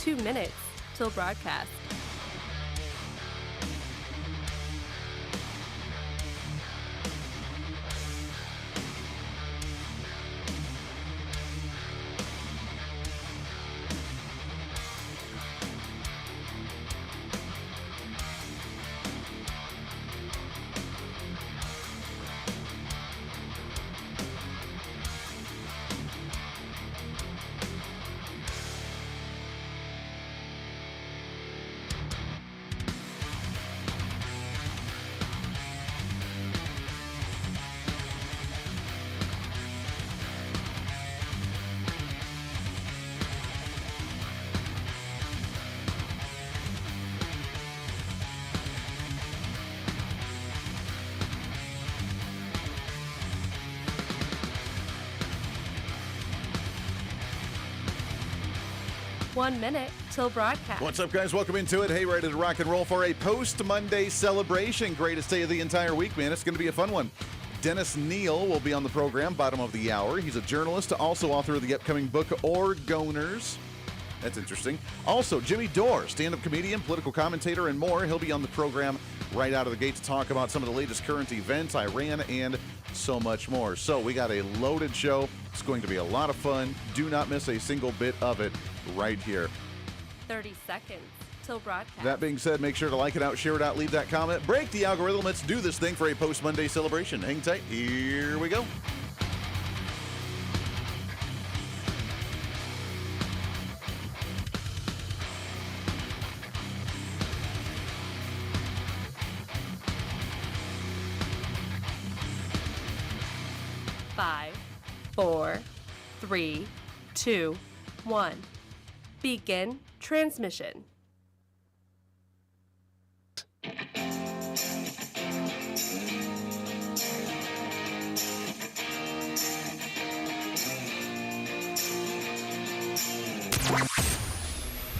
2 minutes till broadcast. One minute till broadcast. What's up, guys? Welcome into it. Hey, ready to rock and roll for a post-Monday celebration. Greatest day of the entire week, man. It's going to be a fun one. Dennis Neal will be on the program, bottom of the hour. He's a journalist, also author of the upcoming book, Oregoners. That's interesting. Also, Jimmy Dore, stand-up comedian, political commentator, and more. He'll be on the program right out of the gate to talk about some of the latest current events, Iran, and so much more. So we got a loaded show. It's going to be a lot of fun. Do not miss a single bit of it right here. 30 seconds till broadcast. That being said, make sure to like it out, share it out, leave that comment, break the algorithm. Let's do this thing for a post-Monday celebration. Hang tight. Here we go. Five, 4, 3, 2, 1. Begin transmission.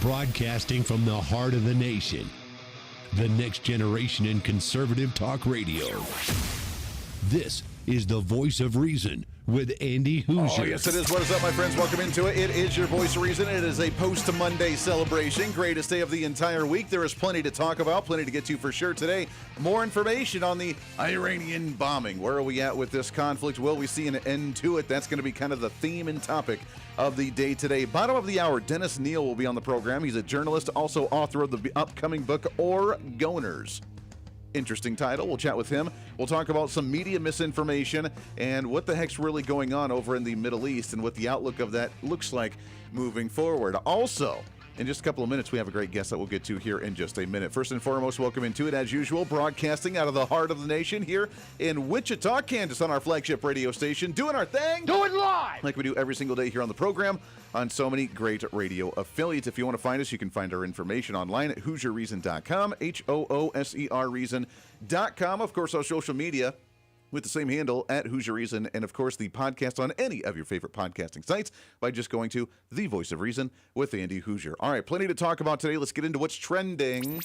Broadcasting from the heart of the nation, the next generation in conservative talk radio. This is the Voice of Reason with Andy Hooser. Oh, yes, it is. What is up, my friends? Welcome into it. It is your Voice of Reason. It is a post-Monday celebration. Greatest day of the entire week. There is plenty to talk about, plenty to get to for sure today. More information on the Iranian bombing. Where are we at with this conflict? Will we see an end to it? That's going to be kind of the theme and topic of the day today. Bottom of the hour, Dennis Neal will be on the program. He's a journalist, also author of the upcoming book, Oregoners. Interesting title. We'll chat with him. We'll talk about some media misinformation and what the heck's really going on over in the Middle East and what the outlook of that looks like moving forward. Also, in just a couple of minutes, we have a great guest that we'll get to here in just a minute. First and foremost, welcome into it, as usual, broadcasting out of the heart of the nation here in Wichita, Kansas, on our flagship radio station, doing our thing. Do it live! Like we do every single day here on the program on so many great radio affiliates. If you want to find us, you can find our information online at HooserReason.com, HOOSER Reason.com. Of course, our social media with the same handle at Hooser Reason, and of course the podcast on any of your favorite podcasting sites by just going to The Voice of Reason with Andy Hooser. All right, plenty to talk about today. Let's get into what's trending.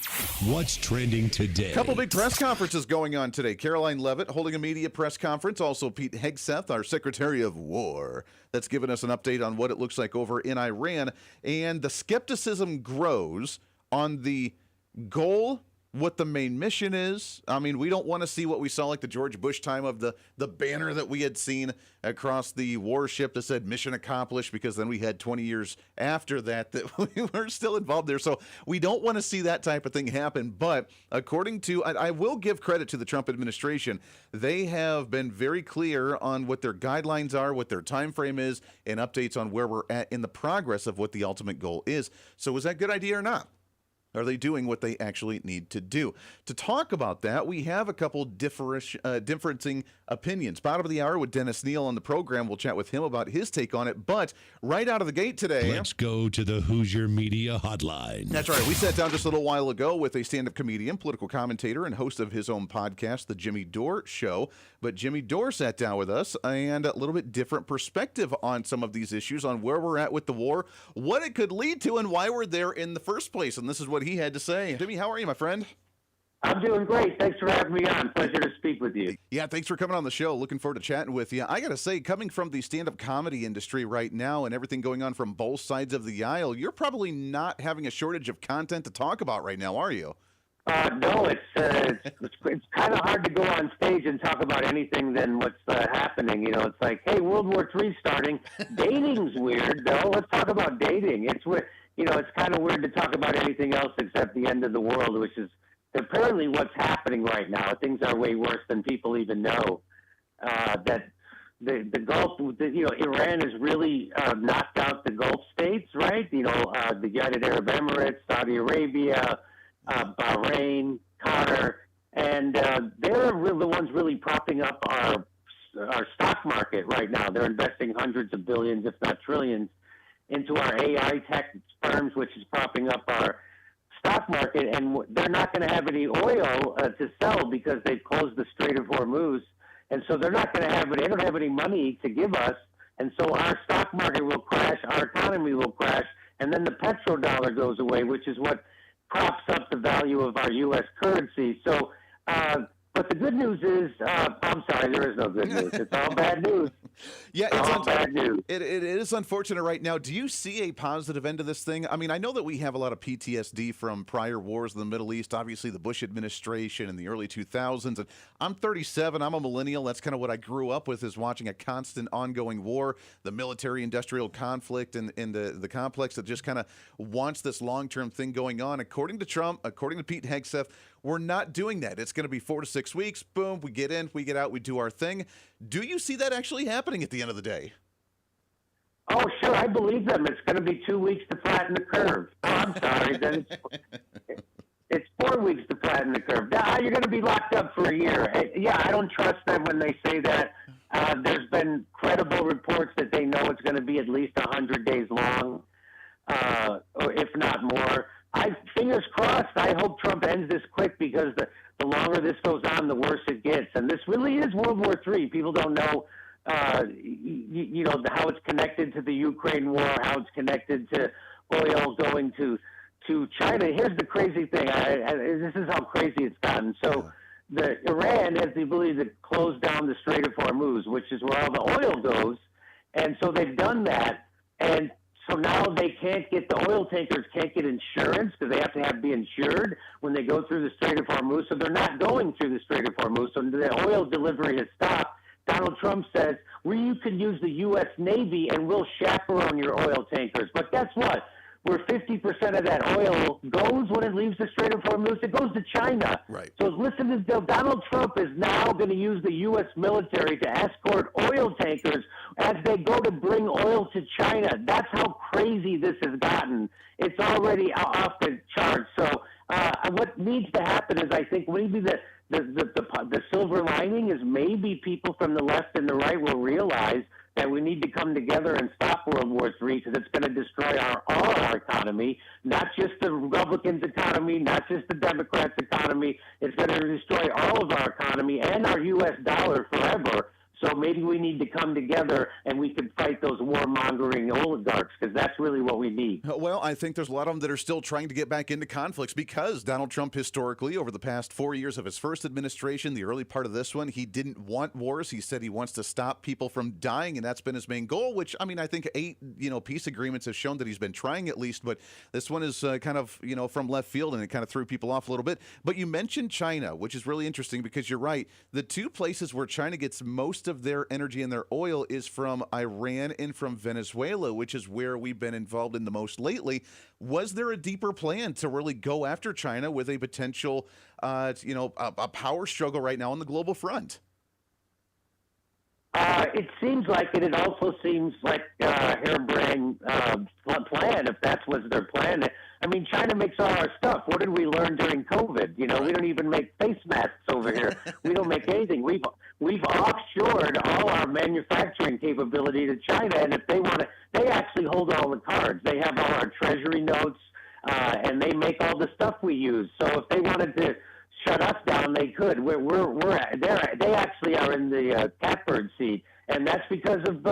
What's trending today? Couple big press conferences going on today. Caroline Leavitt holding a media press conference. Also, Pete Hegseth, our Secretary of War, that's given us an update on what it looks like over in Iran. And the skepticism grows on the goal, what the main mission is. I mean, we don't want to see what we saw like the George Bush time of the banner that we had seen across the warship that said mission accomplished, because then we had 20 years after that we were still involved there. So we don't want to see that type of thing happen. But according to, I will give credit to the Trump administration. They have been very clear on what their guidelines are, what their time frame is, and updates on where we're at in the progress of what the ultimate goal is. So was that a good idea or not? Are they doing what they actually need to do? To talk about that, we have a couple differing opinions. Bottom of the hour with Dennis Neal on the program. We'll chat with him about his take on it. But right out of the gate today, let's go to the Hoosier Media Hotline. That's right. We sat down just a little while ago with a stand-up comedian, political commentator, and host of his own podcast, The Jimmy Dore Show. But Jimmy Dore sat down with us, and a little bit different perspective on some of these issues, on where we're at with the war, what it could lead to, and why we're there in the first place. And this is what he had to say. Jimmy, how are you, my friend? I'm doing great. Thanks for having me on. Pleasure to speak with you. Yeah, thanks for coming on the show. Looking forward to chatting with you. I got to say, coming from the stand-up comedy industry right now and everything going on from both sides of the aisle, you're probably not having a shortage of content to talk about right now, are you? No, it's kind of hard to go on stage and talk about anything than what's happening. You know, it's like, hey, World War III starting. Dating's weird, though. Let's talk about dating. It's weird. You know, it's kind of weird to talk about anything else except the end of the world, which is apparently what's happening right now. Things are way worse than people even know. That the Gulf, Iran has really knocked out the Gulf states, right? You know, the United Arab Emirates, Saudi Arabia, Bahrain, Qatar, and they're the ones really propping up our stock market right now. They're investing hundreds of billions, if not trillions, into our AI tech firms, which is propping up our stock market, and they're not going to have any oil to sell because they've closed the Strait of Hormuz, and so they're not going to have it. They don't have any money to give us, and so our stock market will crash, our economy will crash, and then the petrodollar goes away, which is what props up the value of our U.S. currency. So, but the good news is, I'm sorry, there is no good news. It's all bad news. Yeah, it's all bad news. It is unfortunate right now. Do you see a positive end to this thing? I mean, I know that we have a lot of PTSD from prior wars in the Middle East, obviously the Bush administration in the early 2000s. And I'm 37. I'm a millennial. That's kind of what I grew up with, is watching a constant ongoing war, the military-industrial conflict and the complex that just kind of wants this long-term thing going on. According to Trump, according to Pete Hegseth, we're not doing that. It's going to be 4 to 6 weeks. Boom, we get in, we get out, we do our thing. Do you see that actually happening at the end of the day? Oh, sure, I believe them. It's going to be 2 weeks to flatten the curve. Oh, I'm sorry. Then it's 4 weeks to flatten the curve. Nah, you're going to be locked up for a year. Yeah, I don't trust them when they say that. There's been credible reports that they know it's going to be at least 100 days long, or if not more. Fingers crossed. I hope Trump ends this quick, because the longer this goes on, the worse it gets. And this really is World War III. People don't know, how it's connected to the Ukraine war, how it's connected to oil going to China. Here's the crazy thing. This is how crazy it's gotten. So Iran has the ability to close down the Strait of Hormuz, which is where all the oil goes. And so they've done that. And so now the oil tankers can't get insurance, because they have to be insured when they go through the Strait of Hormuz. So they're not going through the Strait of Hormuz. So the oil delivery has stopped. Donald Trump says, you can use the U.S. Navy and we'll chaperone your oil tankers. But guess what? Where 50% of that oil goes when it leaves the Strait of Hormuz, it goes to China. Right. So listen to this. Donald Trump is now going to use the U.S. military to escort oil tankers as they go to bring oil to China. That's how crazy this has gotten. It's already off the charts. So what needs to happen is, I think, maybe the silver lining is maybe people from the left and the right will realize that we need to come together and stop World War III, because it's going to destroy all our economy, not just the Republicans' economy, not just the Democrats' economy. It's going to destroy all of our economy and our U.S. dollar forever. So maybe we need to come together and we can fight those warmongering oligarchs, because that's really what we need. Well, I think there's a lot of them that are still trying to get back into conflicts, because Donald Trump historically, over the past 4 years of his first administration, the early part of this one, he didn't want wars. He said he wants to stop people from dying, and that's been his main goal, which, I mean, I think 8, peace agreements have shown that he's been trying at least, but this one is kind of, from left field, and it kind of threw people off a little bit. But you mentioned China, which is really interesting, because you're right. The two places where China gets most of their energy and their oil is from Iran and from Venezuela, which is where we've been involved in the most lately. Was there a deeper plan to really go after China with a potential, a power struggle right now on the global front? It seems like it. It also seems like a harebrained plan, if that was their plan. I mean, China makes all our stuff. What did we learn during COVID? We don't even make face masks over here. We don't make anything. We've offshored all our manufacturing capability to China, and if they want to, they actually hold all the cards. They have all our treasury notes, and they make all the stuff we use. So if they wanted to shut us down, they could. They actually are in the catbird seat, and that's because of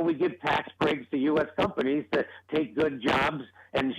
we give tax breaks to U.S. companies to take good jobs and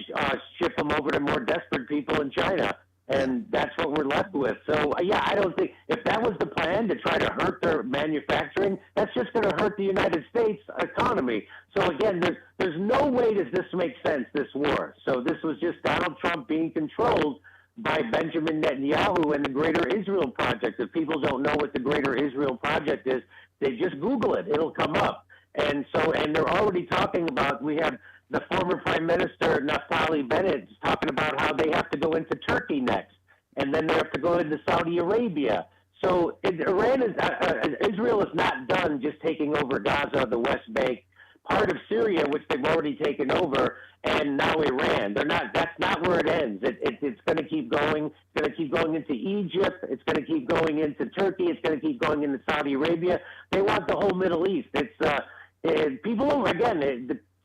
ship them over to more desperate people in China. And that's what we're left with. So, yeah, I don't think if that was the plan to try to hurt their manufacturing, that's just going to hurt the United States economy. So, again, there's no way does this make sense, this war. So this was just Donald Trump being controlled by Benjamin Netanyahu and the Greater Israel Project. If people don't know what the Greater Israel Project is, they just Google it. It'll come up. And they're already talking about, we have the former Prime Minister, Naftali Bennett, talking about how they have to go into Turkey next, and then they have to go into Saudi Arabia. So Israel is not done just taking over Gaza, the West Bank, part of Syria, which they've already taken over, and now Iran. That's not where it ends. It's going to keep going. It's going to keep going into Egypt. It's going to keep going into Turkey. It's going to keep going into Saudi Arabia. They want the whole Middle East.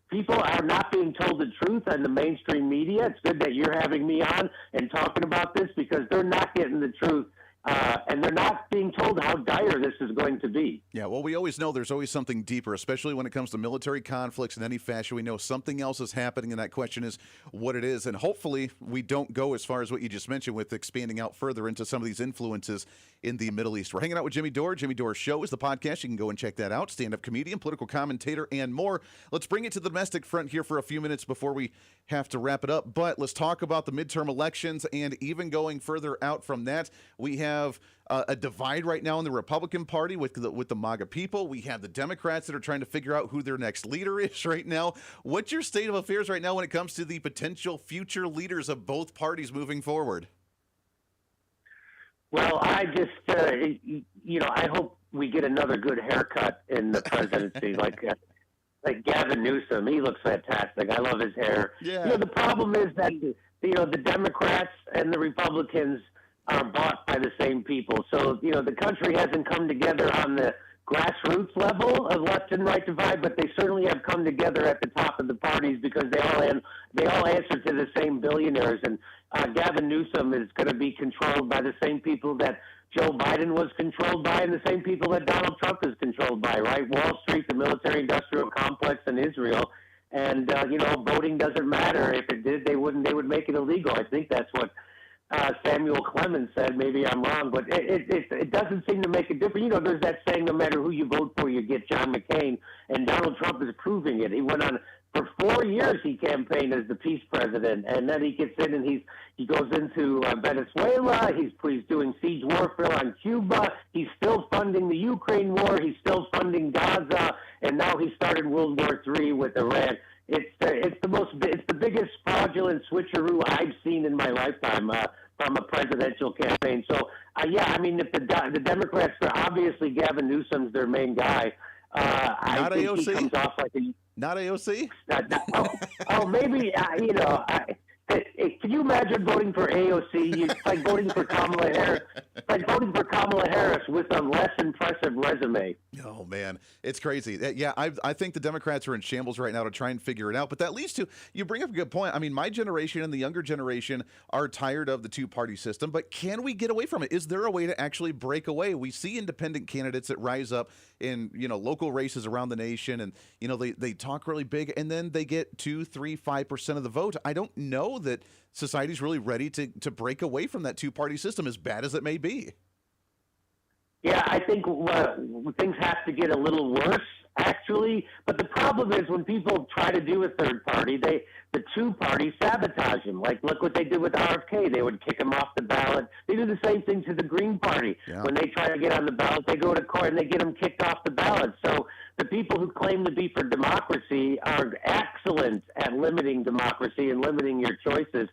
People are not being told the truth on the mainstream media. It's good that you're having me on and talking about this because they're not getting the truth. And they're not being told how dire this is going to be. Yeah, well, we always know there's always something deeper, especially when it comes to military conflicts in any fashion. We know something else is happening, and that question is what it is. And hopefully we don't go as far as what you just mentioned with expanding out further into some of these influences in the Middle East. We're hanging out with Jimmy Dore. Jimmy Dore Show is the podcast. You can go and check that out. Stand-up comedian, political commentator, and more. Let's bring it to the domestic front here for a few minutes before we have to wrap it up. But let's talk about the midterm elections, and even going further out from that, we have a divide right now in the Republican Party with the MAGA people. We have the Democrats that are trying to figure out who their next leader is right now. What's your state of affairs right now when it comes to the potential future leaders of both parties moving forward? Well, I just, I hope we get another good haircut in the presidency, like Gavin Newsom. He looks fantastic. I love his hair. Yeah. The problem is that the Democrats and the Republicans are bought by the same people. So, the country hasn't come together on the grassroots level of left and right divide, but they certainly have come together at the top of the parties because they all answer to the same billionaires. And Gavin Newsom is going to be controlled by the same people that Joe Biden was controlled by and the same people that Donald Trump is controlled by, right? Wall Street, the military-industrial complex, and Israel. And, voting doesn't matter. If it did, they would make it illegal. I think that's what Samuel Clemens said. Maybe I'm wrong, but it doesn't seem to make a difference. There's that saying, no matter who you vote for, you get John McCain, and Donald Trump is proving it. He went on for 4 years. He campaigned as the peace president, and then he gets in and he goes into Venezuela. He's doing siege warfare on Cuba. He's still funding the Ukraine war. He's still funding Gaza, and now he started World War III with Iran. It's the biggest fraudulent switcheroo I've seen in my lifetime from a presidential campaign. So if the Democrats, obviously Gavin Newsom's their main guy. I think AOC? He comes off like Not AOC? Maybe can you imagine voting for AOC? It's like voting for Kamala Harris. It's like voting for Kamala Harris with a less impressive resume. Oh, man. It's crazy. Yeah, I think the Democrats are in shambles right now to try and figure it out. But that leads to, you bring up a good point. I mean, my generation and the younger generation are tired of the two-party system. But can we get away from it? Is there a way to actually break away? We see independent candidates that rise up in, local races around the nation. And, they talk really big. And then they get 2, 3, 5% of the vote. I don't know that society's really ready to break away from that two-party system, as bad as it may be. Yeah, I think things have to get a little worse, actually. But the problem is when people try to do a third party, the two parties sabotage him. Like, look what they did with RFK. They would kick him off the ballot. They do the same thing to the Green Party. Yeah. When they try to get on the ballot, they go to court and they get him kicked off the ballot. So the people who claim to be for democracy are excellent at limiting democracy and limiting your choices.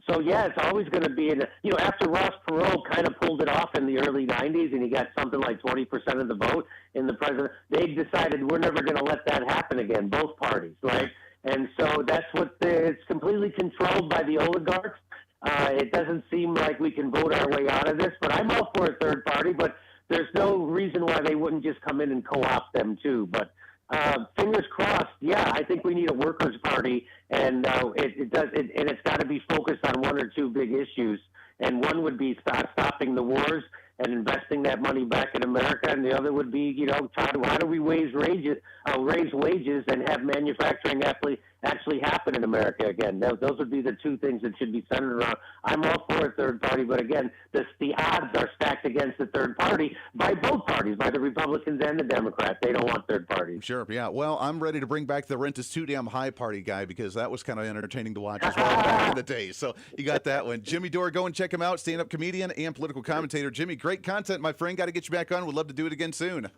So, yeah, it's always going to be, after Ross Perot kind of pulled it off in the early 90s and he got something like 20% of the vote in the president, they decided we're never going to let that happen again, both parties, right? And so that's it's completely controlled by the oligarchs. It doesn't seem like we can vote our way out of this, but I'm all for a third party, but there's no reason why they wouldn't just come in and co-opt them too. But fingers crossed. Yeah, I think we need a workers' party, and it's got to be focused on one or two big issues. And one would be stopping the wars, and investing that money back in America, and the other would be, how do we raise wages and have manufacturing actually happen in America again? Those would be the two things that should be centered around. I'm all for a third party, but again, the odds are stacked against the third party by both parties, by the Republicans and the Democrats. They don't want third parties. Sure, yeah. Well, I'm ready to bring back the rent is too damn high party guy, because that was kind of entertaining to watch as well back in the day. So you got that one. Jimmy Dore, go and check him out. Stand-up comedian and political commentator. Jimmy, great content, my friend. Got to get you back on. Would love to do it again soon.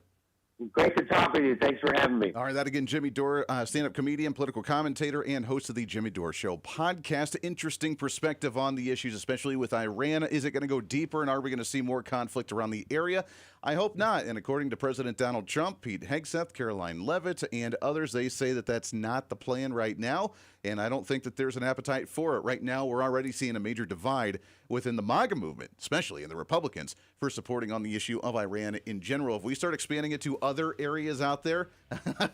Great to talk with you. Thanks for having me. All right, that again, Jimmy Dore, stand-up comedian, political commentator, and host of the Jimmy Dore Show podcast. Interesting perspective on the issues, especially with Iran. Is it going to go deeper, and are we going to see more conflict around the area? I hope not. And according to President Donald Trump, Pete Hegseth, Caroline Leavitt, and others, they say that that's not the plan right now, and I don't think that there's an appetite for it. Right now, we're already seeing a major divide within the MAGA movement, especially in the Republicans, for supporting on the issue of Iran in general. If we start expanding it to other areas out there,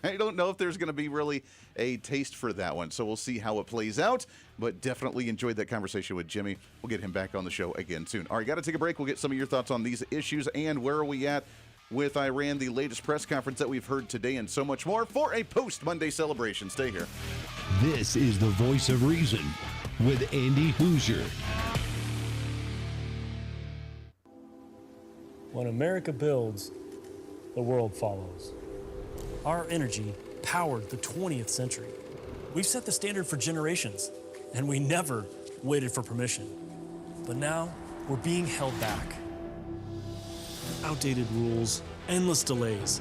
I don't know if there's going to be really a taste for that one. So we'll see how it plays out, but definitely enjoyed that conversation with Jimmy. We'll get him back on the show again soon. All right, got to take a break. We'll get some of your thoughts on these issues and where are we at with Iran, the latest press conference that we've heard today, and so much more for a post-Monday celebration. Stay here. This is the Voice of Reason with Andy Hooser. When America builds, the world follows. Our energy powered the 20th century. We've set the standard for generations, and we never waited for permission. But now, we're being held back. Outdated rules, endless delays.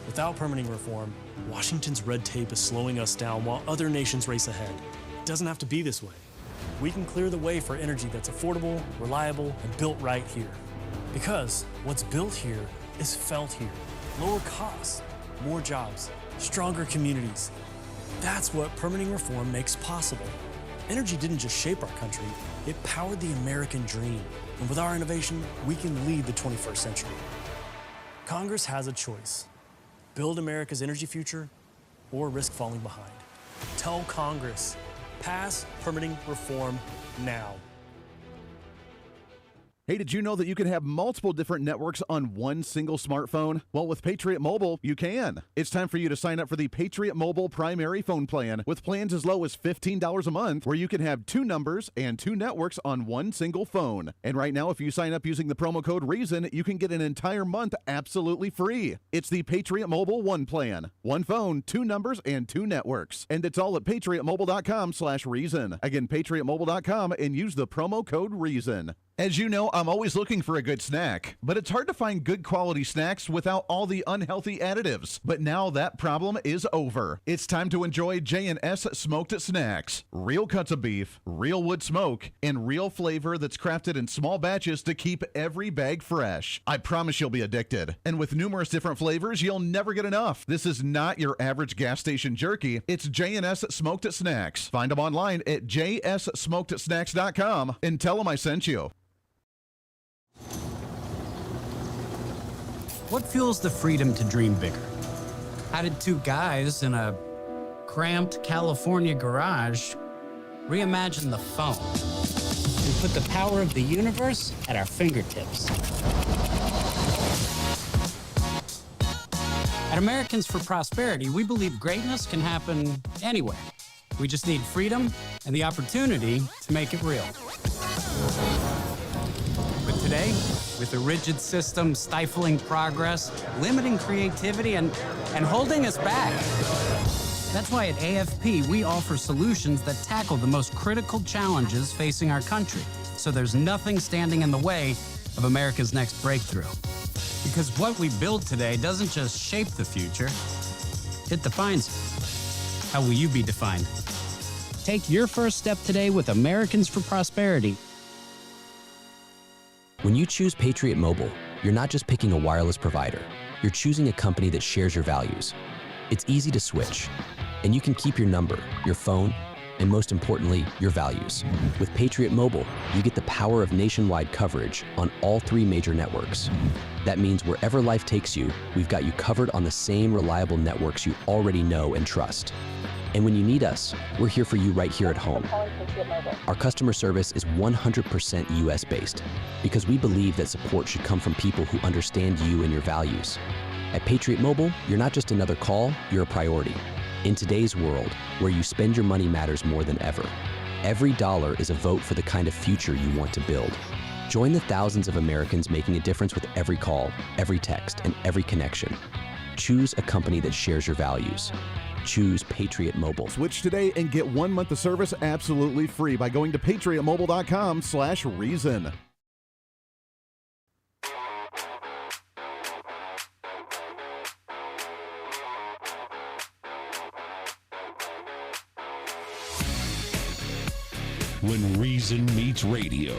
Without permitting reform, Washington's red tape is slowing us down while other nations race ahead. It doesn't have to be this way. We can clear the way for energy that's affordable, reliable, and built right here. Because what's built here is felt here. Lower costs, more jobs, stronger communities. That's what permitting reform makes possible. Energy didn't just shape our country, it powered the American dream. And with our innovation, we can lead the 21st century. Congress has a choice. Build America's energy future or risk falling behind. Tell Congress, pass permitting reform now. Hey, did you know that you can have multiple different networks on one single smartphone? Well, with Patriot Mobile, you can. It's time for you to sign up for the Patriot Mobile primary phone plan with plans as low as $15 a month, where you can have 2 numbers and 2 networks on one single phone. And right now, if you sign up using the promo code REASON, you can get an entire month absolutely free. It's the Patriot Mobile One plan. 1 phone, 2 numbers, and 2 networks. And it's all at patriotmobile.com/reason. Again, patriotmobile.com, and use the promo code REASON. As you know, I'm always looking for a good snack, but it's hard to find good quality snacks without all the unhealthy additives. But now that problem is over. It's time to enjoy J&S Smoked Snacks. Real cuts of beef, real wood smoke, and real flavor that's crafted in small batches to keep every bag fresh. I promise you'll be addicted. And with numerous different flavors, you'll never get enough. This is not your average gas station jerky. It's J&S Smoked Snacks. Find them online at jssmokedsnacks.com and tell them I sent you. What fuels the freedom to dream bigger? How did 2 guys in a cramped California garage reimagine the phone and put the power of the universe at our fingertips? At Americans for Prosperity, we believe greatness can happen anywhere. We just need freedom and the opportunity to make it real. But today, with a rigid system stifling progress, limiting creativity, and holding us back. That's why at AFP, we offer solutions that tackle the most critical challenges facing our country, so there's nothing standing in the way of America's next breakthrough. Because what we build today doesn't just shape the future, it defines it. How will you be defined? Take your first step today with Americans for Prosperity. When you choose Patriot Mobile, you're not just picking a wireless provider. You're choosing a company that shares your values. It's easy to switch, and you can keep your number, your phone, and most importantly, your values. With Patriot Mobile, you get the power of nationwide coverage on all 3 major networks. That means wherever life takes you, we've got you covered on the same reliable networks you already know and trust. And when you need us, we're here for you right here at home. Our customer service is 100% US based because we believe that support should come from people who understand you and your values. At Patriot Mobile, you're not just another call, you're a priority. In today's world, where you spend your money matters more than ever, every dollar is a vote for the kind of future you want to build. Join the thousands of Americans making a difference with every call, every text, and every connection. Choose a company that shares your values. Choose Patriot Mobile. Switch today and get 1 month of service absolutely free by going to patriotmobile.com/reason. When reason meets radio.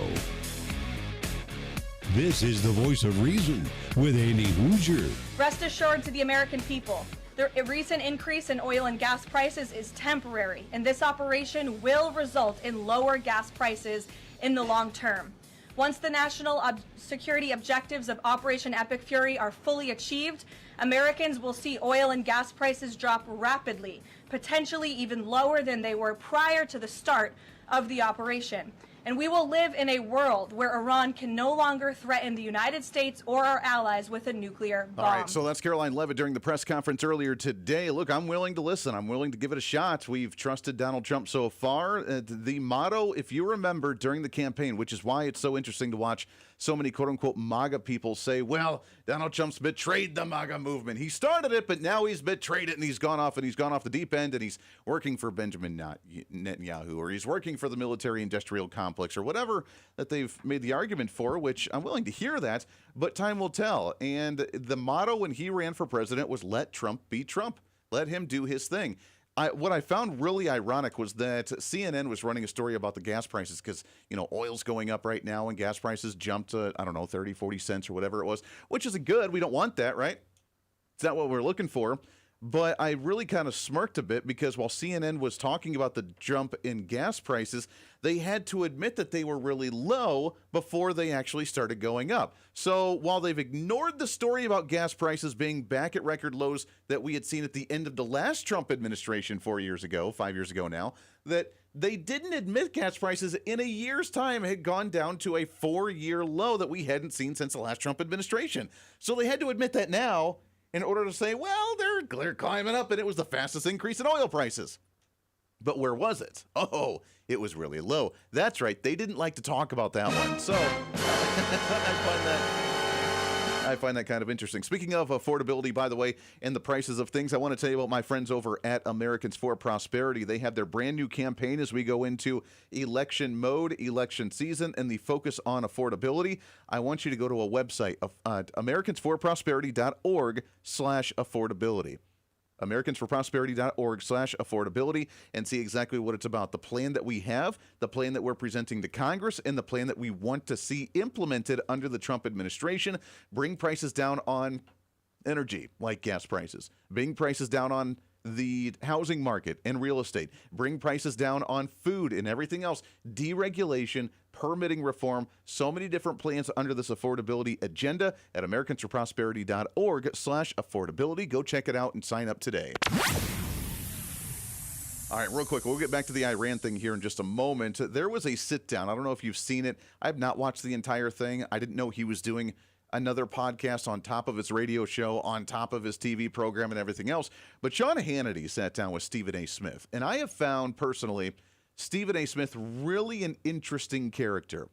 This is the voice of reason with Andy Hooser. Rest assured to the American people, the recent increase in oil and gas prices is temporary, and this operation will result in lower gas prices in the long term. Once the national security objectives of Operation Epic Fury are fully achieved, Americans will see oil and gas prices drop rapidly, potentially even lower than they were prior to the start of the operation. And we will live in a world where Iran can no longer threaten the United States or our allies with a nuclear bomb. All right, so that's Caroline Levitt during the press conference earlier today. Look, I'm willing to listen. I'm willing to give it a shot. We've trusted Donald Trump so far. The motto, if you remember during the campaign, which is why it's so interesting to watch so many quote-unquote MAGA people say, well, Donald Trump's betrayed the MAGA movement. He started it, but now he's betrayed it, and he's gone off the deep end, and he's working for Benjamin Netanyahu, or he's working for the military-industrial complex, or whatever that they've made the argument for, which I'm willing to hear that, but time will tell. And the motto when he ran for president was let Trump be Trump. Let him do his thing. What I found really ironic was that CNN was running a story about the gas prices because, oil's going up right now and gas prices jumped to, 30, 40 cents or whatever it was, which isn't good. We don't want that, right? It's not what we're looking for. But I really kind of smirked a bit because while CNN was talking about the jump in gas prices, they had to admit that they were really low before they actually started going up. So while they've ignored the story about gas prices being back at record lows that we had seen at the end of the last Trump administration 5 years ago now, that they didn't admit gas prices in a year's time had gone down to a 4-year low that we hadn't seen since the last Trump administration. So they had to admit that now in order to say, well, they're climbing up, and it was the fastest increase in oil prices. But where was it? Oh, it was really low. That's right. They didn't like to talk about that one. So I find that kind of interesting. Speaking of affordability, by the way, and the prices of things, I want to tell you about my friends over at Americans for Prosperity. They have their brand new campaign as we go into election mode, election season, and the focus on affordability. I want you to go to a website, americansforprosperity.org/affordability. americansforprosperity.org/affordability, and see exactly what it's about. The plan that we have, the plan that we're presenting to Congress, and the plan that we want to see implemented under the Trump administration. Bring prices down on energy, like gas prices. Bring prices down on the housing market and real estate. Bring prices down on food and everything else. Deregulation, permitting reform, so many different plans under this affordability agenda at americansforprosperity.org/affordability. Go check it out and sign up today. All right, real quick, we'll get back to the Iran thing here in just a moment. There was a sit-down. I don't know if you've seen it. I have not watched the entire thing. I didn't know he was doing another podcast on top of his radio show, on top of his TV program and everything else. But Sean Hannity sat down with Stephen A. Smith, and I have found personally Stephen A. Smith really an interesting character.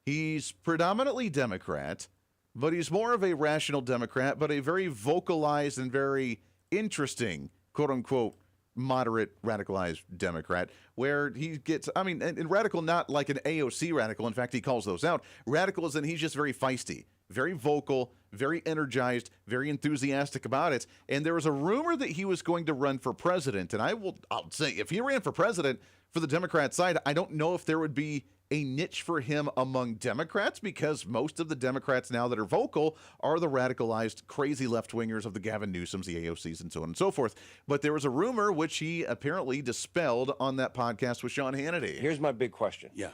He's predominantly Democrat, but he's more of a rational Democrat, but a very vocalized and very interesting, quote-unquote, moderate, radicalized Democrat, where he gets, and radical, not like an AOC radical. In fact, he calls those out. Radical is that he's just very feisty, very vocal, very energized, very enthusiastic about it. And there was a rumor that he was going to run for president. And I'll say, if he ran for president for the Democrat side, I don't know if there would be a niche for him among Democrats, because most of the Democrats now that are vocal are the radicalized, crazy left-wingers of the Gavin Newsoms, the AOCs, and so on and so forth. But there was a rumor which he apparently dispelled on that podcast with Sean Hannity. Here's my big question. Yeah.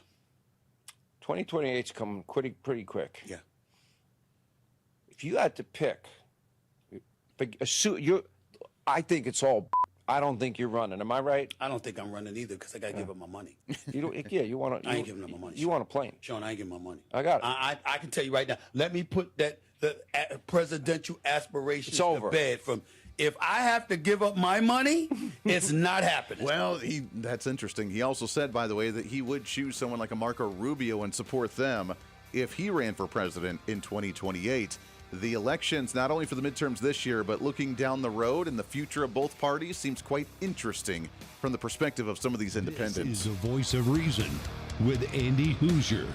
2028's coming pretty quick. Yeah. If you had to pick, I think it's all, I don't think you're running. Am I right? I don't think I'm running either because I got to give up my money. You don't. Yeah, you want to. I ain't giving up my money. You want a plane? Sean, I ain't giving my money. I got it. I can tell you right now. Let me put the presidential aspirations to bed. From if I have to give up my money, it's not happening. Well, that's interesting. He also said, by the way, that he would choose someone like a Marco Rubio and support them if he ran for president in 2028. The elections, not only for the midterms this year, but looking down the road and the future of both parties seems quite interesting from the perspective of some of these independents. This is the Voice of Reason with Andy Hooser.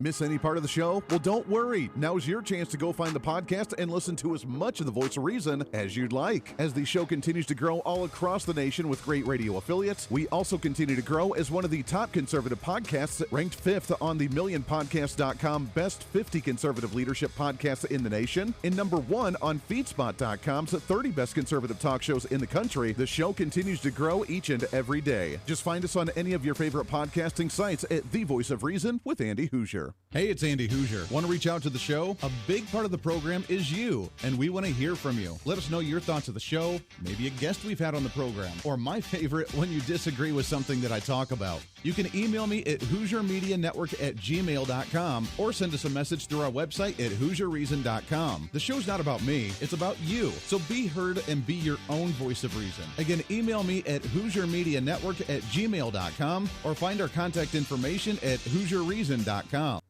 Miss any part of the show? Well, don't worry. Now's your chance to go find the podcast and listen to as much of the Voice of Reason as you'd like. As the show continues to grow all across the nation with great radio affiliates, we also continue to grow as one of the top conservative podcasts, ranked 5th on the MillionPodcast.com Best 50 Conservative Leadership Podcasts in the nation, and number 1 on FeedSpot.com's 30 Best Conservative Talk Shows in the country. The show continues to grow each and every day. Just find us on any of your favorite podcasting sites at The Voice of Reason with Andy Hooser. Hey, it's Andy Hooser. Want to reach out to the show? A big part of the program is you, and we want to hear from you. Let us know your thoughts of the show, maybe a guest we've had on the program, or my favorite, when you disagree with something that I talk about. You can email me at HooserMediaNetwork@gmail.com or send us a message through our website at HooserReason.com. The show's not about me, it's about you. So be heard and be your own voice of reason. Again, email me at HooserMediaNetwork@gmail.com or find our contact information at HooserReason.com.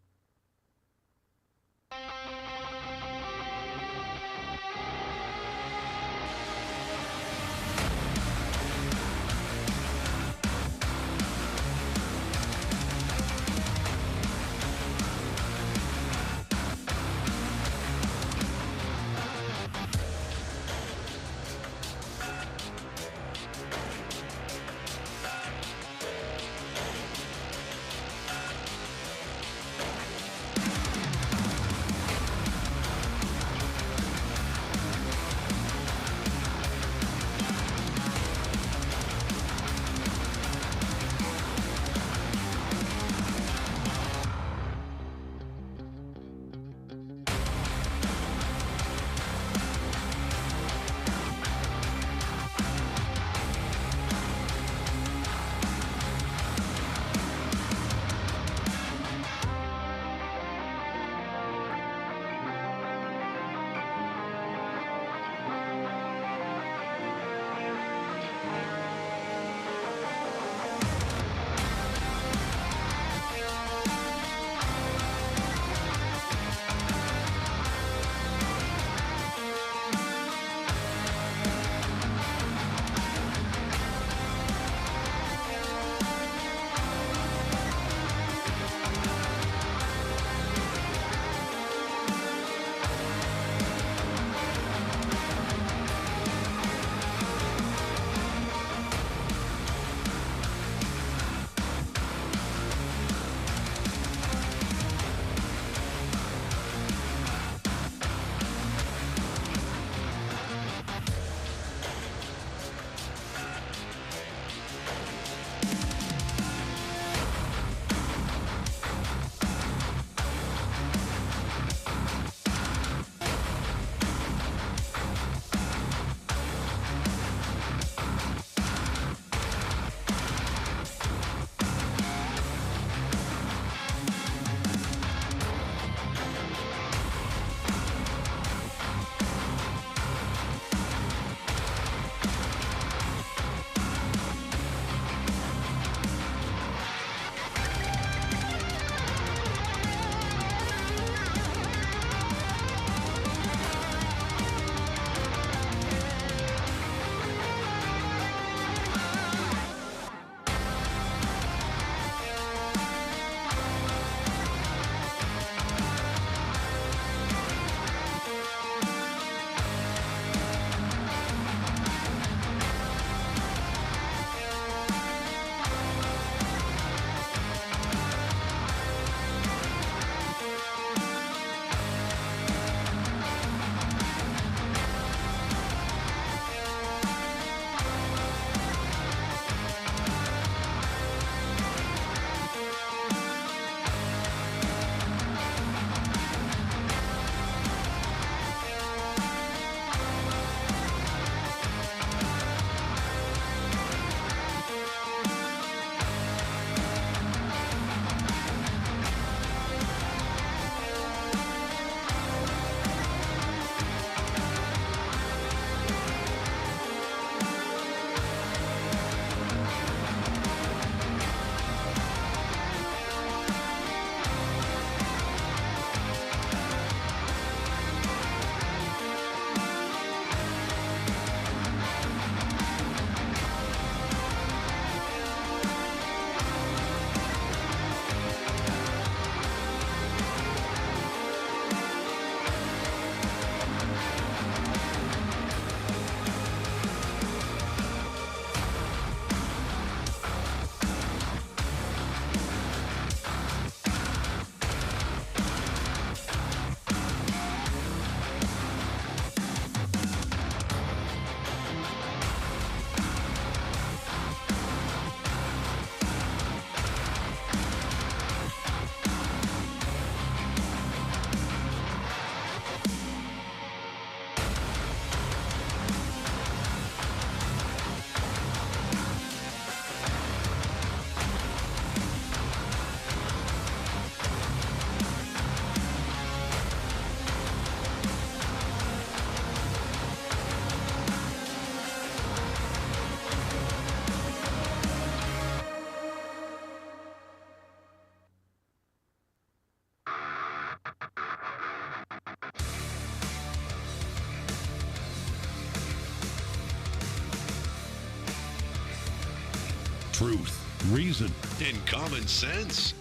truth, reason, and common sense.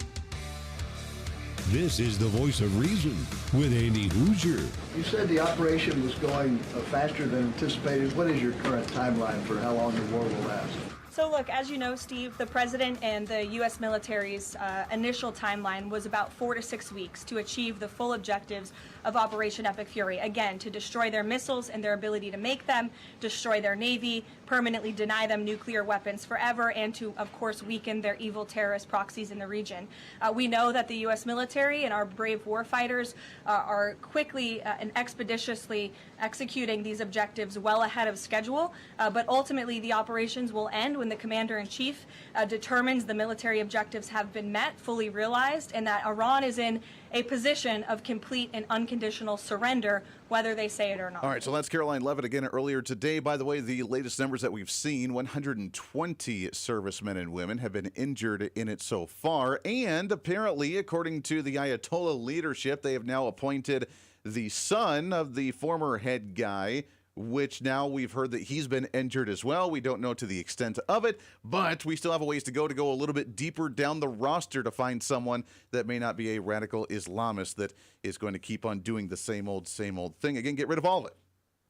This is the voice of reason with Andy Hooser. You said the operation was going faster than anticipated. What is your current timeline for how long the war will last? So look, as you know, Steve, the president and the U.S. military's initial timeline was about 4 to 6 weeks to achieve the full objectives of Operation Epic Fury. Again, to destroy their missiles and their ability to make them, destroy their navy, permanently deny them nuclear weapons forever, and to, of course, weaken their evil terrorist proxies in the region. We know that the U.S. military and our brave warfighters are quickly and expeditiously executing these objectives well ahead of schedule, but ultimately the operations will end when the commander-in-chief determines the military objectives have been met, fully realized, and that Iran is in a position of complete and unconditional surrender, whether they say it or not. All right, so that's Caroline Levitt again earlier today. By the way, the latest numbers that we've seen, 120 servicemen and women have been injured in it so far. And apparently, according to the Ayatollah leadership, they have now appointed the son of the former head guy, which now we've heard that he's been injured as well. We don't know to the extent of it, but we still have a ways to go a little bit deeper down the roster to find someone that may not be a radical Islamist that is going to keep on doing the same old thing. Again, get rid of all of it.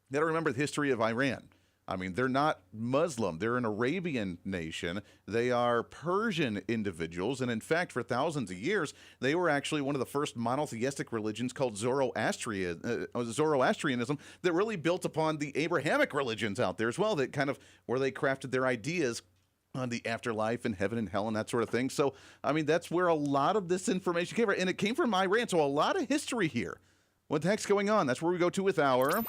You got to remember the history of Iran. I mean, they're not Muslim. They're an Arabian nation. They are Persian individuals. And in fact, for thousands of years, they were actually one of the first monotheistic religions called Zoroastrianism that really built upon the Abrahamic religions out there as well, that kind of where they crafted their ideas on the afterlife and heaven and hell and that sort of thing. So, I mean, that's where a lot of this information came from. And it came from Iran. So a lot of history here. What the heck's going on? That's where we go to with our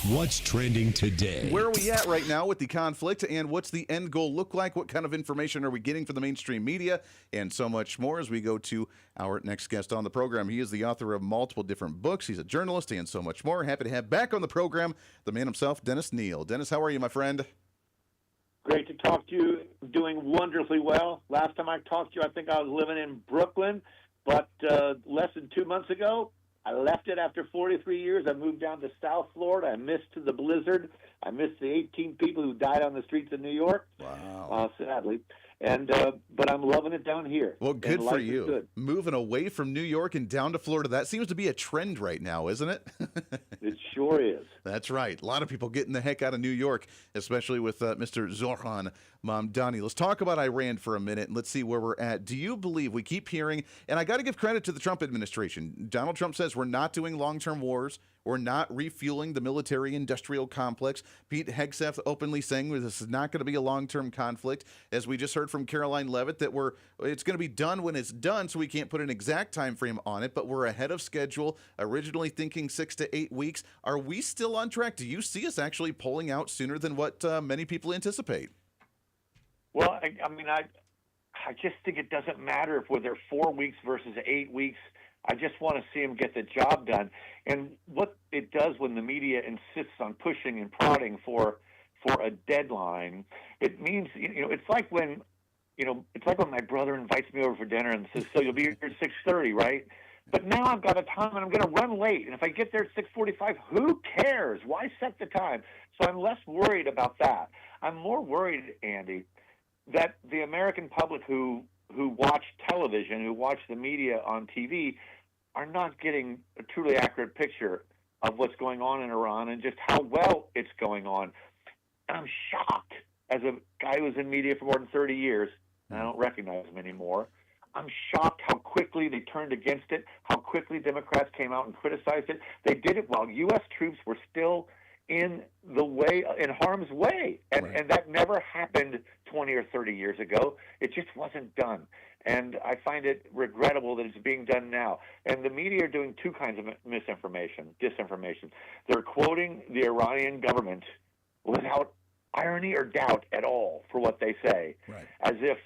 What's Trending Today. Where are we at right now with the conflict, and what's the end goal look like? What kind of information are we getting from the mainstream media? And so much more as we go to our next guest on the program. He is the author of multiple different books. He's a journalist and so much more. Happy to have back on the program the man himself, Dennis Neal. Dennis, how are you, my friend? Great to talk to you. Doing wonderfully well. Last time I talked to you, I think I was living in Brooklyn, but less than 2 months ago, I left it after 43 years. I moved down to South Florida. I missed the blizzard. I missed the 18 people who died on the streets of New York. Wow. Sadly. And but I'm loving it down here. Well, good and for life is you. Good. Moving away from New York and down to Florida. That seems to be a trend right now, isn't it? It sure is. That's right. A lot of people getting the heck out of New York, especially with Mr. Zohran Mamdani. Let's talk about Iran for a minute, and let's see where we're at. Do you believe, we keep hearing, and I got to give credit to the Trump administration. Donald Trump says we're not doing long-term wars. We're not refueling the military-industrial complex. Pete Hegseth openly saying this is not going to be a long-term conflict. As we just heard from Caroline Levitt, that it's going to be done when it's done, so we can't put an exact time frame on it, but we're ahead of schedule, originally thinking 6 to 8 weeks. Are we still on track? Do you see us actually pulling out sooner than what many people anticipate? Well, I mean, I just think it doesn't matter if whether 4 weeks versus 8 weeks. I just want to see him get the job done. And what it does when the media insists on pushing and prodding for a deadline, it means, it's like when my brother invites me over for dinner and says, "So you'll be here at 6:30, right?" But now I've got a time and I'm going to run late. And if I get there at 6:45, who cares? Why set the time? So I'm less worried about that. I'm more worried, Andy, that the American public who watch television, who watch the media on TV, are not getting a truly accurate picture of what's going on in Iran and just how well it's going on. And I'm shocked, as a guy who was in media for more than 30 years, and I don't recognize him anymore, I'm shocked how quickly they turned against it, how quickly Democrats came out and criticized it. They did it while U.S. troops were still in harm's way. And that never happened 20 or 30 years ago. It just wasn't done. And I find it regrettable that it's being done now. And the media are doing two kinds of disinformation. They're quoting the Iranian government without irony or doubt at all for what they say, as if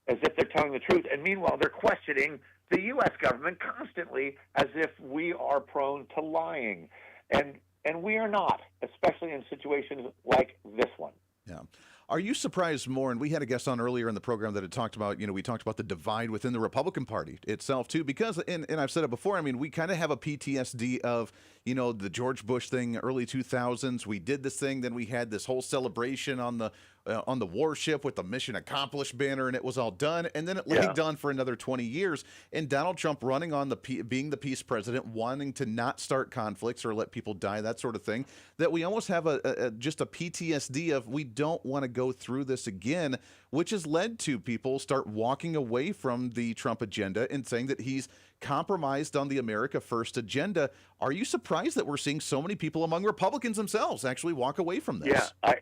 they're telling the truth. And meanwhile, they're questioning the U.S. government constantly as if we are prone to lying. And we are not, especially in situations like this one. Yeah. Are you surprised more, and we had a guest on earlier in the program that had talked about, we talked about the divide within the Republican Party itself, too, because, and I've said it before, I mean, we kind of have a PTSD of, the George Bush thing, early 2000s. We did this thing, then we had this whole celebration on the on the warship with the mission accomplished banner, and it was all done. And then it lagged on for another 20 years. And Donald Trump running on being the peace president, wanting to not start conflicts or let people die, that sort of thing, that we almost have just a PTSD of we don't want to go through this again, which has led to people start walking away from the Trump agenda and saying that he's compromised on the America First agenda. Are you surprised that we're seeing so many people among Republicans themselves actually walk away from this? Yeah,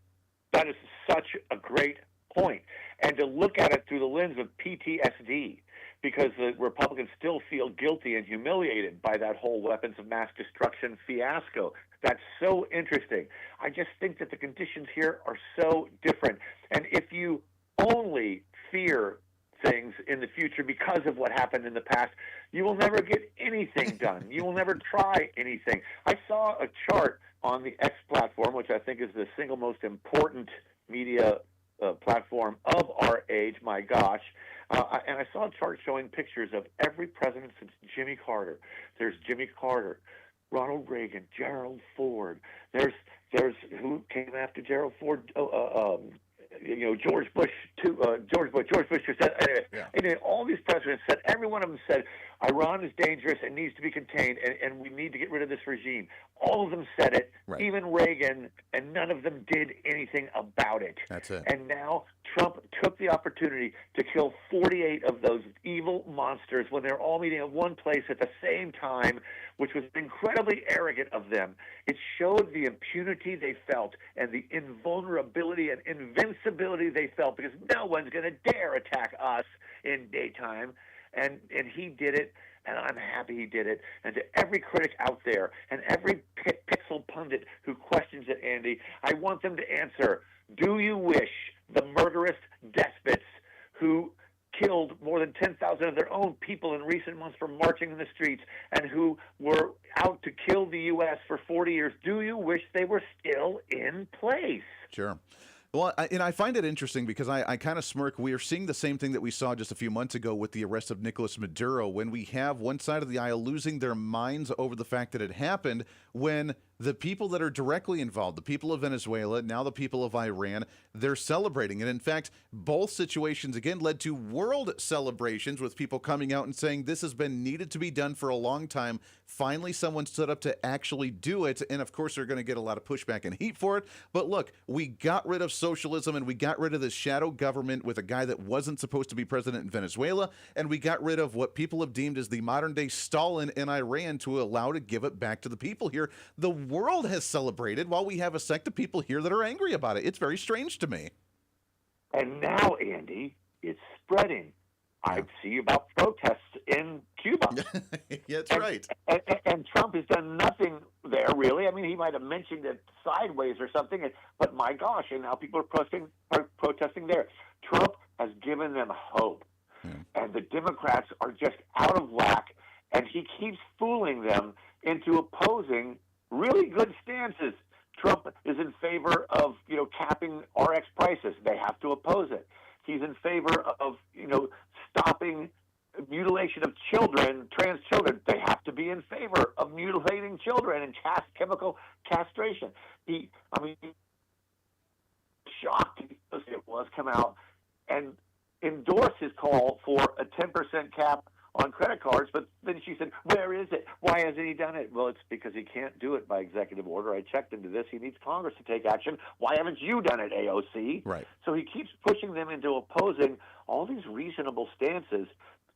that is such a great point. And to look at it through the lens of PTSD, because the Republicans still feel guilty and humiliated by that whole weapons of mass destruction fiasco. That's so interesting. I just think that the conditions here are so different. And if you only fear things in the future because of what happened in the past, you will never get anything done. You will never try anything. I saw a chart on the X platform, which I think is the single most important media platform of our age, my gosh. And I saw a chart showing pictures of every president since Jimmy Carter. There's Jimmy Carter, Ronald Reagan, Gerald Ford. There's who came after Gerald Ford? George Bush too. George Bush said. Anyway, all these presidents said. Every one of them said Iran is dangerous and needs to be contained, and we need to get rid of this regime. All of them said it. Right. Even Reagan, and none of them did anything about it. That's it. And now Trump took the opportunity to kill 48 of those evil monsters when they're all meeting at one place at the same time, which was incredibly arrogant of them. It showed the impunity they felt and the invulnerability and invincibility they felt, because no one's going to dare attack us in daytime. And he did it, and I'm happy he did it. And to every critic out there and every pixel pundit who questions it, Andy, I want them to answer, do you wish the murderous despots who killed more than 10,000 of their own people in recent months for marching in the streets and who were out to kill the U.S. for 40 years, do you wish they were still in place? Sure. Well, I find it interesting because I kind of smirk. We are seeing the same thing that we saw just a few months ago with the arrest of Nicolas Maduro, when we have one side of the aisle losing their minds over the fact that it happened, when the people that are directly involved, the people of Venezuela, now the people of Iran, they're celebrating. And in fact, both situations, again, led to world celebrations with people coming out and saying this has been needed to be done for a long time. Finally, someone stood up to actually do it. And of course, they're going to get a lot of pushback and heat for it. But look, we got rid of socialism and we got rid of this shadow government with a guy that wasn't supposed to be president in Venezuela. And we got rid of what people have deemed as the modern day Stalin in Iran to allow to give it back to the people here. The world has celebrated while we have a sect of people here that are angry about it. It's very strange to me. And now, Andy, it's spreading. I see about protests in Cuba. Yeah, that's right. And Trump has done nothing there, really. I mean, he might have mentioned it sideways or something, but my gosh, and now people are protesting there. Trump has given them hope, and the Democrats are just out of whack, and he keeps fooling them into opposing really good stances. Trump is in favor of, capping RX prices. They have to oppose it. He's in favor of, stopping mutilation of children, trans children. They have to be in favor of mutilating children and chemical castration. Shocked it was come out and endorse his call for a 10% cap on credit cards, but then she said, where is it? Why hasn't he done it? Well, it's because he can't do it by executive order. I checked into this. He needs Congress to take action. Why haven't you done it, AOC? Right. So he keeps pushing them into opposing all these reasonable stances.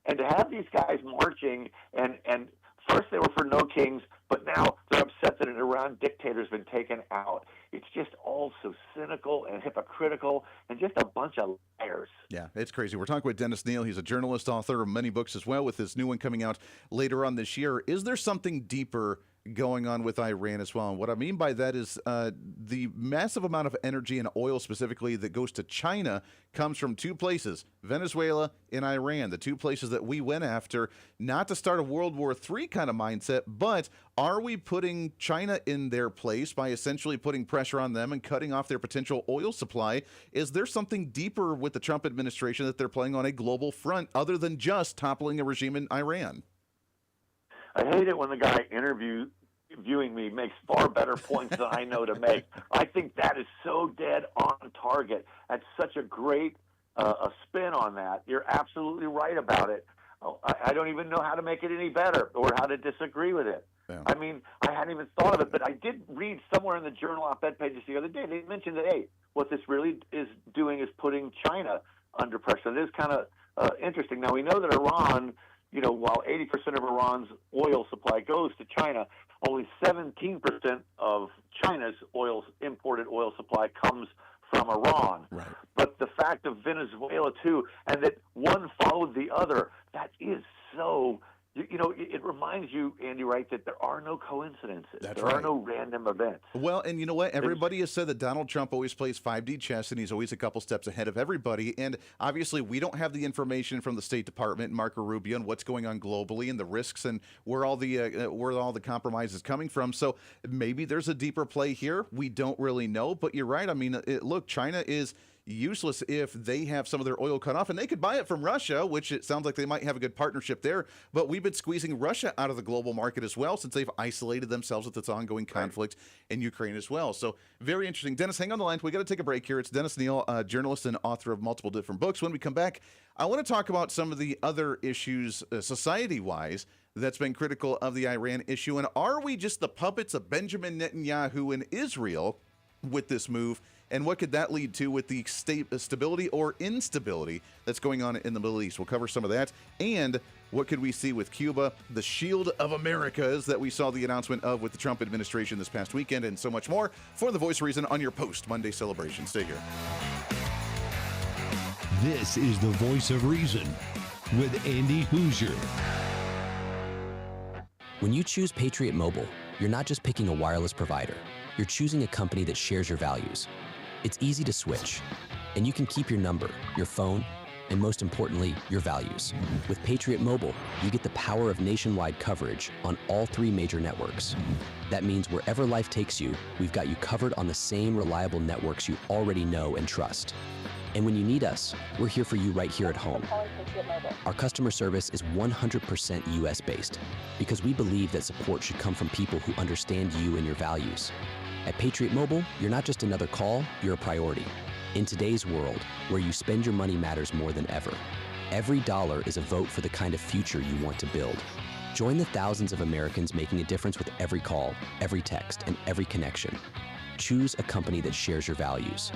And to have these guys marching, and first they were for no kings, but now they're upset that an Iran dictator's been taken out. It's just all so cynical and hypocritical and just a bunch of liars. Yeah, it's crazy. We're talking with Dennis Neal. He's a journalist, author of many books as well, with his new one coming out later on this year. Is there something deeper going on with Iran as well? And what I mean by that is the massive amount of energy and oil specifically that goes to China comes from two places, Venezuela and Iran, the two places that we went after, not to start a World War III kind of mindset, but are we putting China in their place by essentially putting pressure on them and cutting off their potential oil supply? Is there something deeper with the Trump administration that they're playing on a global front other than just toppling a regime in Iran? I hate it when the guy interviews viewing me makes far better points than I know to make. I think that is so dead on target. That's such a great a spin on that. You're absolutely right about it. I don't even know how to make it any better or how to disagree with it. Yeah. I mean, I hadn't even thought of it, but I did read somewhere in the Journal op-ed pages the other day. They mentioned that, hey, what this really is doing is putting China under pressure. It is kind of interesting. Now, we know that Iran, while 80% of Iran's oil supply goes to China, only 17% of China's imported oil supply comes from Iran. Right. But the fact of Venezuela, too, and that one followed the other, that is so... it reminds you, Andy, right, that there are no coincidences. There are no random events. Well, and you know what? Everybody has said that Donald Trump always plays 5D chess, and he's always a couple steps ahead of everybody. And obviously, we don't have the information from the State Department and Marco Rubio and what's going on globally and the risks and where all the compromise is coming from. So maybe there's a deeper play here. We don't really know. But you're right. I mean, look, China is useless if they have some of their oil cut off, and they could buy it from Russia, which it sounds like they might have a good partnership there. But we've been squeezing Russia out of the global market as well, since they've isolated themselves with this ongoing conflict in Ukraine as well. So very interesting. Dennis, hang on the line. We got to take a break here. It's Dennis Neal, journalist and author of multiple different books. When we come back, I want to talk about some of the other issues society-wise that's been critical of the Iran issue. And are we just the puppets of Benjamin Netanyahu in Israel with this move? And what could that lead to with the stability or instability that's going on in the Middle East? We'll cover some of that. And what could we see with Cuba, the shield of Americas that we saw the announcement of with the Trump administration this past weekend, and so much more for The Voice of Reason on your post-Monday celebration. Stay here. This is The Voice of Reason with Andy Hooser. When you choose Patriot Mobile, you're not just picking a wireless provider. You're choosing a company that shares your values. It's easy to switch, and you can keep your number, your phone, and most importantly, your values. With Patriot Mobile, you get the power of nationwide coverage on all 3 major networks. That means wherever life takes you, we've got you covered on the same reliable networks you already know and trust. And when you need us, we're here for you right here at home. Our customer service is 100% US-based because we believe that support should come from people who understand you and your values. At Patriot Mobile, you're not just another call, you're a priority. In today's world, where you spend your money matters more than ever, every dollar is a vote for the kind of future you want to build. Join the thousands of Americans making a difference with every call, every text, and every connection. Choose a company that shares your values.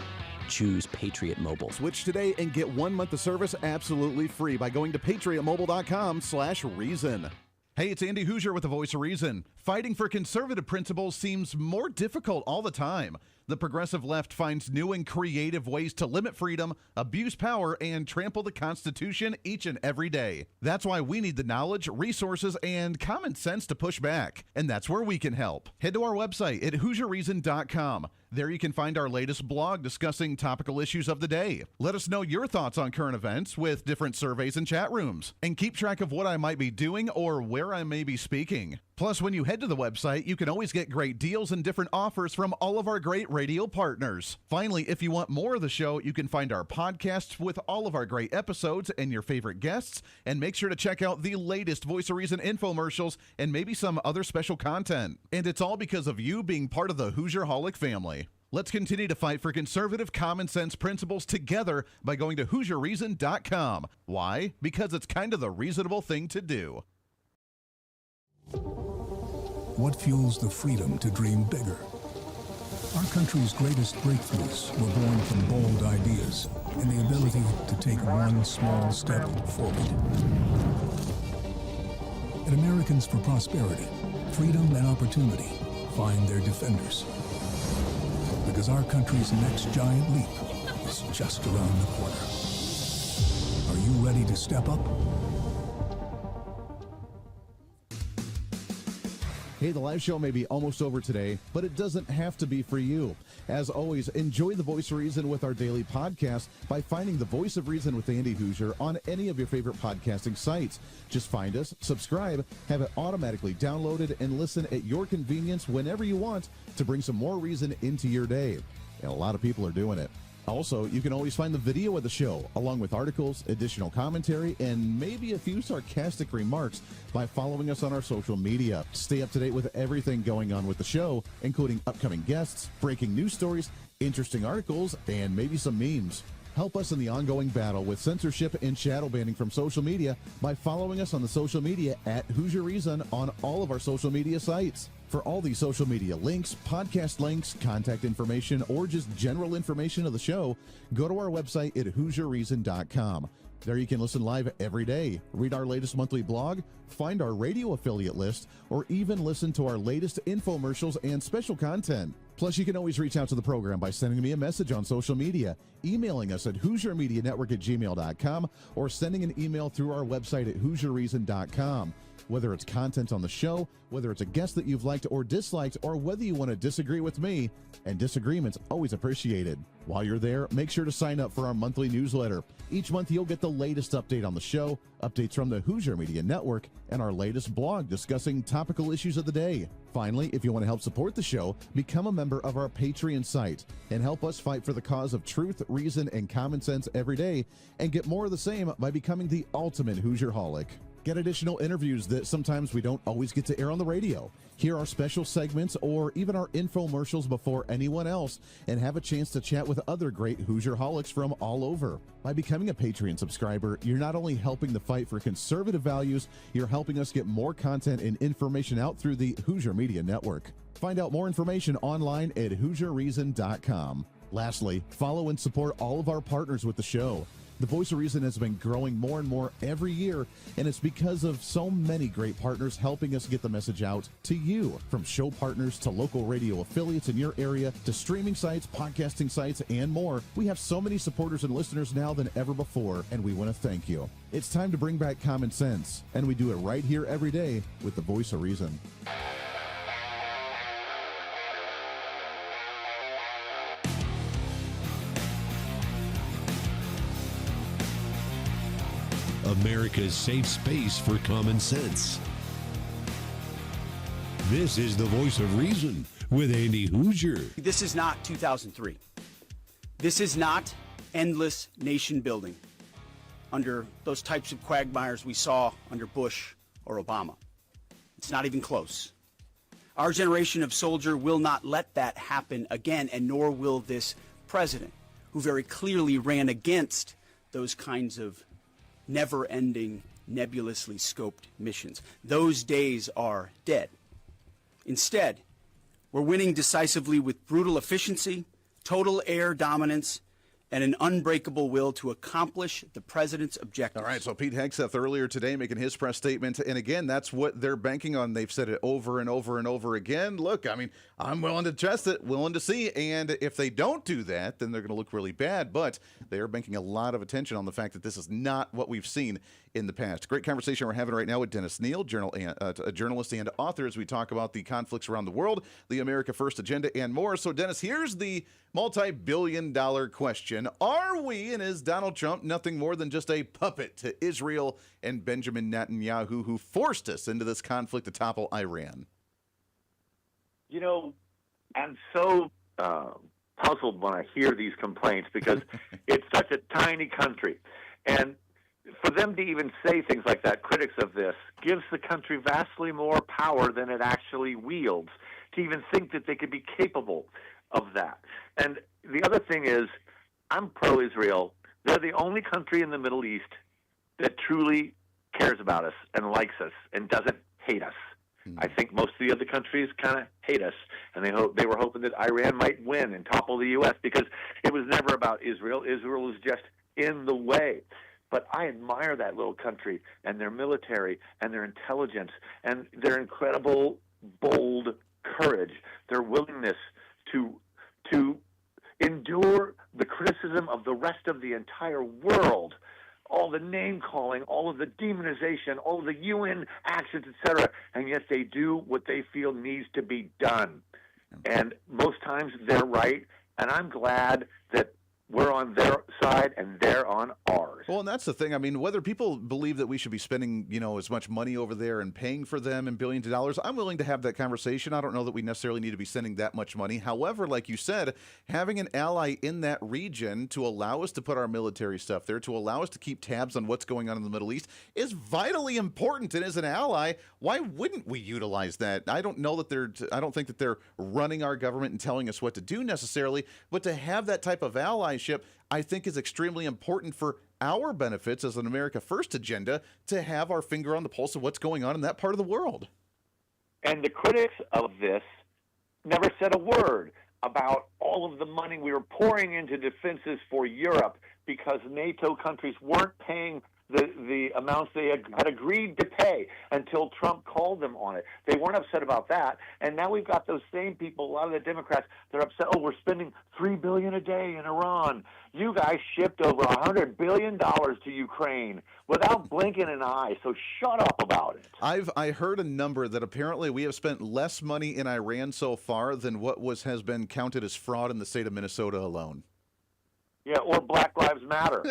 Choose Patriot Mobile. Switch today and get 1 month of service absolutely free by going to patriotmobile.com/reason. Hey, it's Andy Hooser with The Voice of Reason. Fighting for conservative principles seems more difficult all the time. The progressive left finds new and creative ways to limit freedom, abuse power, and trample the Constitution each and every day. That's why we need the knowledge, resources, and common sense to push back. And that's where we can help. Head to our website at HooserReason.com. There you can find our latest blog discussing topical issues of the day. Let us know your thoughts on current events with different surveys and chat rooms. And keep track of what I might be doing or where I may be speaking. Plus, when you head to the website, you can always get great deals and different offers from all of our great radio partners. Finally, if you want more of the show, you can find our podcasts with all of our great episodes and your favorite guests. And make sure to check out the latest Voice of Reason infomercials and maybe some other special content. And it's all because of you being part of the Hoosier-holic family. Let's continue to fight for conservative common sense principles together by going to HooserReason.com. Why? Because it's kind of the reasonable thing to do. What fuels the freedom to dream bigger? Our country's greatest breakthroughs were born from bold ideas and the ability to take one small step forward. At Americans for Prosperity, freedom and opportunity find their defenders. Because our country's next giant leap is just around the corner. Are you ready to step up? Hey, the live show may be almost over today, but it doesn't have to be for you. As always, enjoy The Voice of Reason with our daily podcast by finding The Voice of Reason with Andy Hooser on any of your favorite podcasting sites. Just find us, subscribe, have it automatically downloaded, and listen at your convenience whenever you want to bring some more reason into your day. And a lot of people are doing it. Also, you can always find the video of the show, along with articles, additional commentary, and maybe a few sarcastic remarks by following us on our social media. Stay up to date with everything going on with the show, including upcoming guests, breaking news stories, interesting articles, and maybe some memes. Help us in the ongoing battle with censorship and shadow banning from social media by following us on the social media at Hooser Reason on all of our social media sites. For all the social media links, podcast links, contact information, or just general information of the show, go to our website at HooserReason.com. There you can listen live every day, read our latest monthly blog, find our radio affiliate list, or even listen to our latest infomercials and special content. Plus, you can always reach out to the program by sending me a message on social media, emailing us at HooserMediaNetwork@gmail.com, or sending an email through our website at HooserReason.com. Whether it's content on the show, whether it's a guest that you've liked or disliked, or whether you want to disagree with me, and disagreement's always appreciated. While you're there, make sure to sign up for our monthly newsletter. Each month, you'll get the latest update on the show, updates from the Hooser Media Network, and our latest blog discussing topical issues of the day. Finally, if you want to help support the show, become a member of our Patreon site and help us fight for the cause of truth, reason, and common sense every day, and get more of the same by becoming the ultimate Hoosierholic. Get additional interviews that sometimes we don't always get to air on the radio. Hear our special segments or even our infomercials before anyone else, and have a chance to chat with other great Hoosierholics from all over. By becoming a Patreon subscriber, you're not only helping the fight for conservative values, you're helping us get more content and information out through the Hooser Media Network. Find out more information online at HooserReason.com. Lastly, follow and support all of our partners with the show. The Voice of Reason has been growing more and more every year, and it's because of so many great partners helping us get the message out to you. From show partners to local radio affiliates in your area to streaming sites, podcasting sites, and more, we have so many supporters and listeners now than ever before, and we want to thank you. It's time to bring back common sense, and we do it right here every day with the Voice of Reason. America's safe space for common sense. This is the Voice of Reason with Andy Hooser. This is not 2003. This is not endless nation building under those types of quagmires we saw under Bush or Obama. It's not even close. Our generation of soldier will not let that happen again, and nor will this president, who very clearly ran against those kinds of never-ending, nebulously scoped missions. Those days are dead. Instead, we're winning decisively with brutal efficiency, total air dominance, and an unbreakable will to accomplish the president's objectives. All right, so Pete Hegseth earlier today making his press statement, and again, that's what they're banking on. They've said it over and over and over again. Look, I mean, I'm willing to test it, willing to see, and if they don't do that, then they're going to look really bad, but they are banking a lot of attention on the fact that this is not what we've seen in the past. Great conversation we're having right now with Dennis Neal, a journalist and author, as we talk about the conflicts around the world, the America First agenda, and more. So, Dennis, here's the multi-billion-dollar question. Are we, and is Donald Trump nothing more than just a puppet to Israel and Benjamin Netanyahu, who forced us into this conflict to topple Iran? You know, I'm so puzzled when I hear these complaints because it's such a tiny country. And for them to even say things like that, critics of this, gives the country vastly more power than it actually wields, to even think that they could be capable of that. And the other thing is, I'm pro-Israel. They're the only country in the Middle East that truly cares about us and likes us and doesn't hate us. I think most of the other countries kind of hate us, and they were hoping that Iran might win and topple the U.S. because it was never about Israel. Israel was just in the way. But I admire that little country and their military and their intelligence and their incredible, bold courage, their willingness to endure the criticism of the rest of the entire world, all the name-calling, all of the demonization, all of the UN actions, etc., and yet they do what they feel needs to be done. And most times they're right, and I'm glad that we're on their side and they're on ours. Well, and that's the thing. I mean, whether people believe that we should be spending, as much money over there and paying for them and billions of dollars, I'm willing to have that conversation. I don't know that we necessarily need to be sending that much money. However, like you said, having an ally in that region to allow us to put our military stuff there, to allow us to keep tabs on what's going on in the Middle East is vitally important. And as an ally, why wouldn't we utilize that? I don't think that they're running our government and telling us what to do necessarily, but to have that type of allyship, I think is extremely important for our benefits as an America First agenda to have our finger on the pulse of what's going on in that part of the world. And the critics of this never said a word about all of the money we were pouring into defenses for Europe because NATO countries weren't paying the amounts they had agreed to pay until Trump called them on it. They weren't upset about that. And now we've got those same people, a lot of the Democrats, they're upset, we're spending $3 billion a day in Iran. You guys shipped over $100 billion to Ukraine without blinking an eye, so shut up about it. I heard a number that apparently we have spent less money in Iran so far than what has been counted as fraud in the state of Minnesota alone. Yeah, or Black Lives Matter.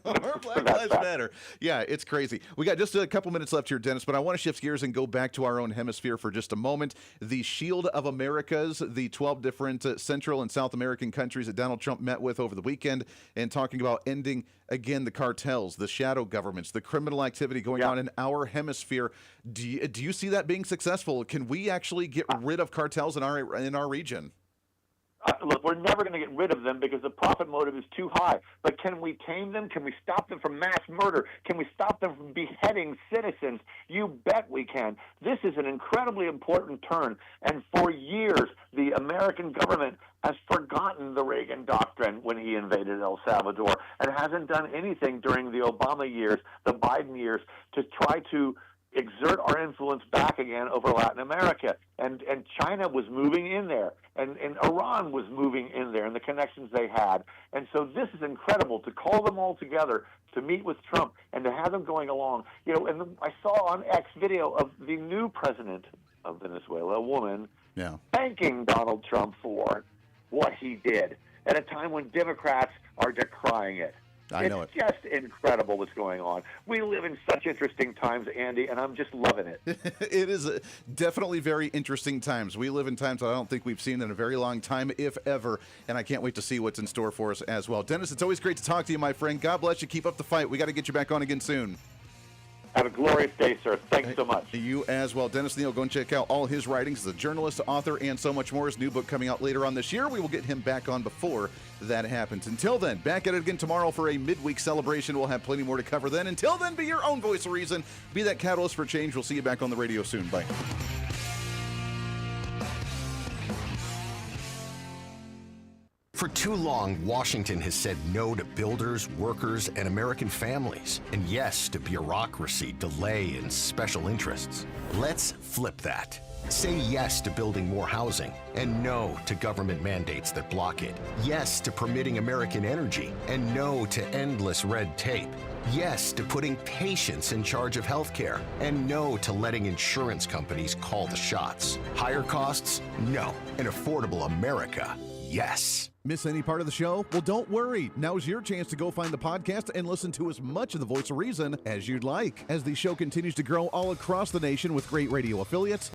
Or Black Lives Matter. Yeah, it's crazy. We got just a couple minutes left here, Dennis, but I want to shift gears and go back to our own hemisphere for just a moment. The Shield of Americas, the 12 different Central and South American countries that Donald Trump met with over the weekend and talking about ending, again, the cartels, the shadow governments, the criminal activity going on in our hemisphere. Do you see that being successful? Can we actually get rid of cartels in our region? Look, we're never going to get rid of them because the profit motive is too high. But can we tame them? Can we stop them from mass murder? Can we stop them from beheading citizens? You bet we can. This is an incredibly important turn. And for years, the American government has forgotten the Reagan doctrine when he invaded El Salvador and hasn't done anything during the Obama years, the Biden years, to try to exert our influence back again over Latin America. And China was moving in there, and Iran was moving in there, and the connections they had. And so this is incredible to call them all together, to meet with Trump, and to have them going along. And I saw on X video of the new president of Venezuela, a woman, thanking Donald Trump for what he did at a time when Democrats are decrying it. It's just incredible what's going on. We live in such interesting times, Andy, and I'm just loving it. It is definitely very interesting times. We live in times that I don't think we've seen in a very long time, if ever, and I can't wait to see what's in store for us as well. Dennis, it's always great to talk to you, my friend. God bless you. Keep up the fight. We got to get you back on again soon. Have a glorious day, sir. Thanks so much. You as well. Dennis Neal, go and check out all his writings as a journalist, author, and so much more. His new book coming out later on this year. We will get him back on before that happens. Until then, back at it again tomorrow for a midweek celebration. We'll have plenty more to cover then. Until then, be your own voice of reason. Be that catalyst for change. We'll see you back on the radio soon. Bye. For too long, Washington has said no to builders, workers, and American families, and yes to bureaucracy, delay, and special interests. Let's flip that. Say yes to building more housing, and no to government mandates that block it. Yes to permitting American energy, and no to endless red tape. Yes to putting patients in charge of healthcare, and no to letting insurance companies call the shots. Higher costs? No. An affordable America? Yes. Miss any part of the show? Well, don't worry. Now's your chance to go find the podcast and listen to as much of the Voice of Reason as you'd like. As the show continues to grow all across the nation with great radio affiliates,